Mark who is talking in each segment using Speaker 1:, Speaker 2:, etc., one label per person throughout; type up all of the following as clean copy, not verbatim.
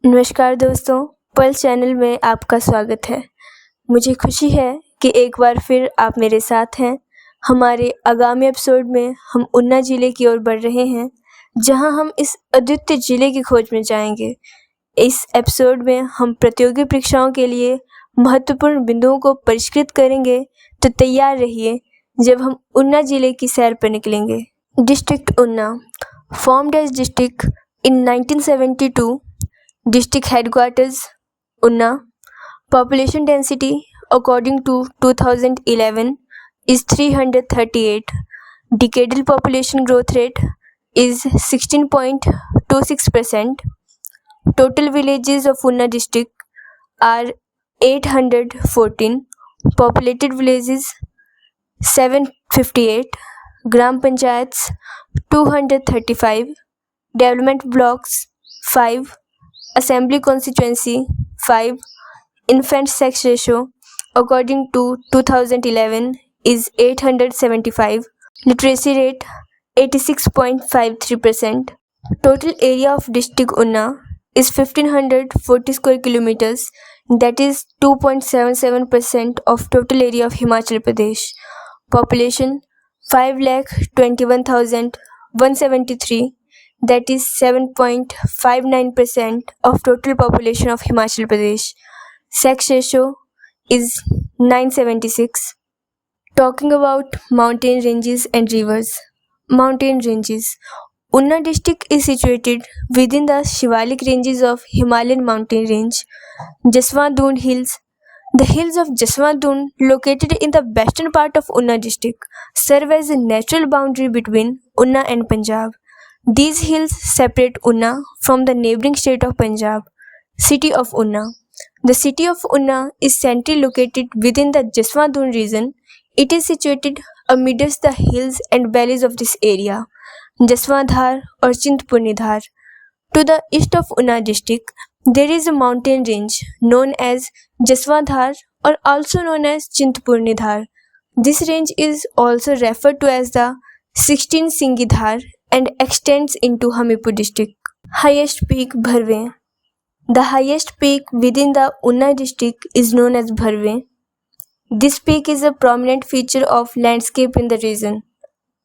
Speaker 1: नमस्कार दोस्तों, पल चैनल में आपका स्वागत है। मुझे खुशी है कि एक बार फिर आप मेरे साथ हैं। हमारे आगामी एपिसोड में हम उन्ना ज़िले की ओर बढ़ रहे हैं, जहां हम इस अद्वितीय ज़िले की खोज में जाएंगे। इस एपिसोड में हम प्रतियोगी परीक्षाओं के लिए महत्वपूर्ण बिंदुओं को परिष्कृत करेंगे, तो तैयार रहिए जब हम उन्ना ज़िले की सैर पर निकलेंगे। District Una, formed as district in 1972, district headquarters Unna. Population density according to 2011 is 338. Decadal population growth rate is 16.26%. Total villages of Unna district are 814. Populated villages 758. Gram panchayats 235. Development blocks 5. Assembly constituency 5. Infant sex ratio according to 2011 is 875. Literacy rate 86.53%. Total area of district Unna is 1540 square kilometers, that is 2.77% of total area of Himachal Pradesh. Population 5,21,173, that is 7.59% of total population of Himachal Pradesh. Sex ratio is 976. Talking about mountain ranges and rivers. Mountain ranges. Unna district is situated within the Shivalik ranges of Himalayan mountain range. Jaswant Hills. The hills of Jaswant, located in the western part of Unna district, serve as a natural boundary between Unna and Punjab. These hills separate Unna from the neighboring state of Punjab. City of Unna. The city of Unna is centrally located within the Jaswant region. It is situated amidst the hills and valleys of this area, Jaswant Dhar or Chintpurni Dhar. To the east of Unna district, there is a mountain range known as Jaswant Dhar or also known as Chintpurni Dhar. This range is also referred to as the 16 Singi Dhar and extends into Hamipur district. Highest peak Bharve. The highest peak within the Unna district is known as Bharve. This peak is a prominent feature of landscape in the region.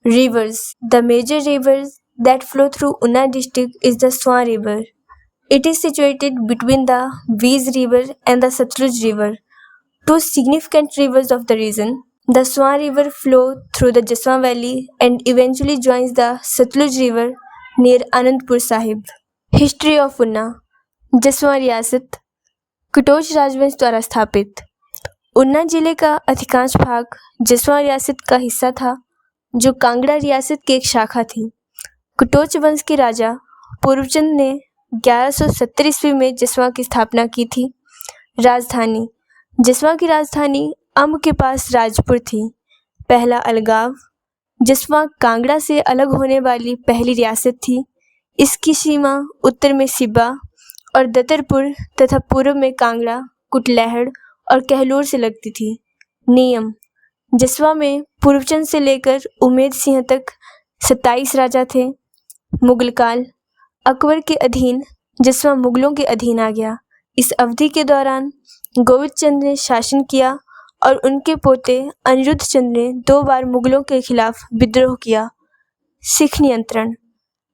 Speaker 1: Rivers. The major rivers that flow through Unna district is the Swan River. It is situated between the Veez River and the Satluj River, two significant rivers of the region. The Swan River flows through the Jaswant Valley and eventually joins the Satluj River near Anandpur Sahib. History of Unna. Jaswan रियासत कटोच राजवंश द्वारा स्थापित। उन्ना जिले का अधिकांश भाग जसवां रियासत का हिस्सा था, जो कांगड़ा रियासत की एक शाखा थी। कटोच वंश के राजा पूर्वचंद ने 1170 ईस्वी में जसवां की स्थापना की थी। राजधानी। जसवां की राजधानी अम्ब के पास राजपुर थी। पहला अलगाव। जसवां कांगड़ा से अलग होने वाली पहली रियासत थी। इसकी सीमा उत्तर में सिब्बा और दत्तरपुर तथा पूर्व में कांगड़ा, कुटलैहड़ और कहलूर से लगती थी। नियम। जसवां में पूर्वचंद से लेकर उमेद सिंह तक 27 राजा थे। मुगल काल। अकबर के अधीन जसवां मुगलों के अधीन आ गया। इस अवधि के दौरान गोविंद चंद ने शासन किया और उनके पोते अनिरुद्ध चंद ने 2 बार मुगलों के खिलाफ विद्रोह किया। सिख नियंत्रण।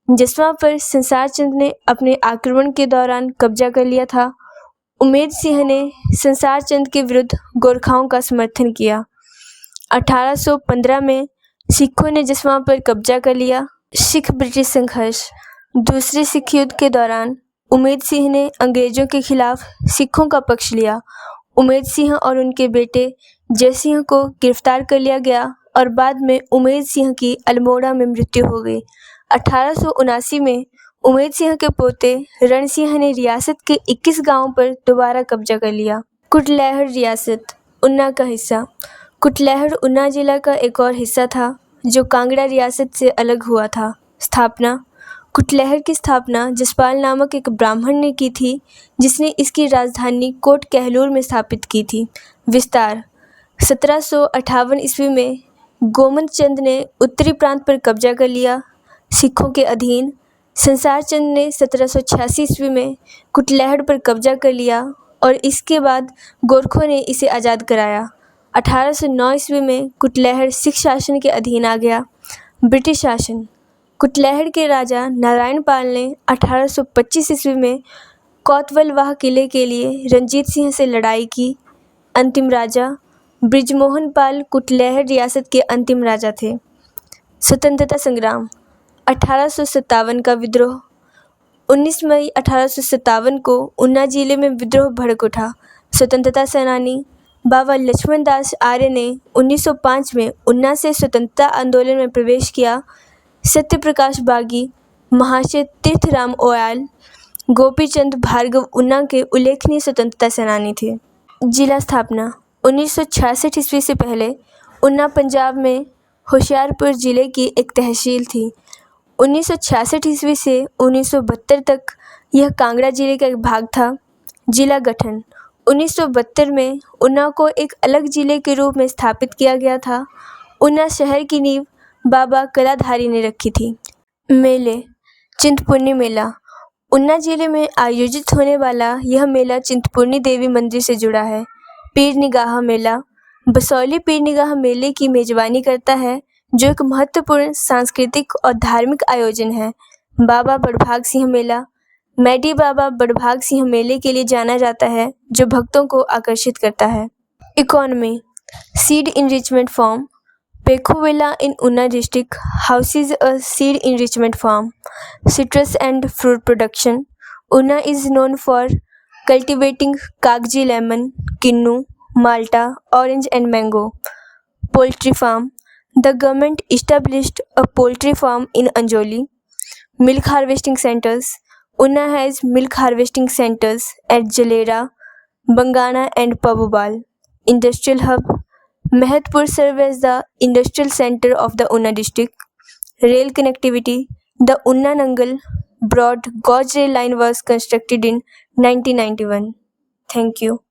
Speaker 1: जसवां पर संसार चंद ने अपने आक्रमण के दौरान कब्जा कर लिया था। उमेद सिंह ने संसार चंद के विरुद्ध गोरखाओं का समर्थन किया। 1815 में सिखों ने जसवां पर कब्जा कर लिया। सिख ब्रिटिश संघर्ष। दूसरे सिख युद्ध के दौरान उमेद सिंह ने अंग्रेजों के खिलाफ सिखों का पक्ष लिया। उमेद सिंह और उनके बेटे जय सिंह को गिरफ्तार कर लिया गया और बाद में उमेद सिंह की अल्मोड़ा में मृत्यु हो गई। 1879 में उमेद सिंह के पोते रण सिंह ने रियासत के 21 गांवों पर दोबारा कब्जा कर लिया। कुटलैहड़ रियासत उन्ना का हिस्सा। कुटलैहड़ उन्ना जिला का एक और हिस्सा था जो कांगड़ा रियासत से अलग हुआ था। स्थापना। कुटलैहड़ की स्थापना जसपाल नामक एक ब्राह्मण ने की थी, जिसने इसकी राजधानी कोट कहलूर में स्थापित की थी। विस्तार। 1758 ईस्वी में गोमंत चंद ने उत्तरी प्रांत पर कब्जा कर लिया। सिखों के अधीन संसार चंद ने 1786 ईस्वी में कुटलैहड़ पर कब्जा कर लिया और इसके बाद गोरखों ने इसे आज़ाद कराया। 1809 ईस्वी में कुटलैहड़ सिख शासन के अधीन आ गया। ब्रिटिश शासन। कुटलैहड़ के राजा नारायण पाल ने 1825 ईस्वी में कोतवालवाह किले के लिए रंजीत सिंह से लड़ाई की। अंतिम राजा बृजमोहन पाल कुटलैहड़ रियासत के अंतिम राजा थे। स्वतंत्रता संग्राम। 1857 का विद्रोह। 19 मई 1857 को ऊना जिले में विद्रोह भड़क उठा। स्वतंत्रता सेनानी बाबा लक्ष्मण दास आर्य ने 1905 में ऊना से स्वतंत्रता आंदोलन में प्रवेश किया। सत्यप्रकाश बागी, महाशय तीर्थराम ओयाल, गोपीचंद भार्गव ऊना के उल्लेखनीय स्वतंत्रता सेनानी थे। जिला स्थापना। 1966 ईस्वी से पहले ऊना पंजाब में होशियारपुर जिले की एक तहसील थी। 1966 ईस्वी से 1972 तक यह कांगड़ा जिले का एक भाग था। जिला गठन। 1972 में ऊना को एक अलग जिले के रूप में स्थापित किया गया था। ऊना शहर की नींव बाबा कलाधारी ने रखी थी। मेले। चिंतपूर्णी मेला। ऊना जिले में आयोजित होने वाला यह मेला चिंतपूर्णी देवी मंदिर से जुड़ा है। पीर निगाह मेला। बसौली पीर निगाह मेले की मेजबानी करता है, जो एक महत्वपूर्ण सांस्कृतिक और धार्मिक आयोजन है। बाबा बड़भाग सिंह मेला। मैडी बाबा बड़भाग सिंह मेले के लिए जाना जाता है, जो भक्तों को आकर्षित करता है। इकोनॉमी। Seed enrichment farm. पेखोविला in Una district houses a seed enrichment farm. Citrus and fruit production. Una is known for cultivating Kagji lemon, Kinnu, Malta, orange and mango. Poultry farm. The government established a poultry farm in Anjoli. Milk harvesting centers. Una has milk harvesting centers at Jalera, Bangana and Pabubal. Industrial hub. Mehatpur serves as the industrial center of the Una district. Rail connectivity. The Una Nangal broad gauge rail line was constructed in 1991. Thank you.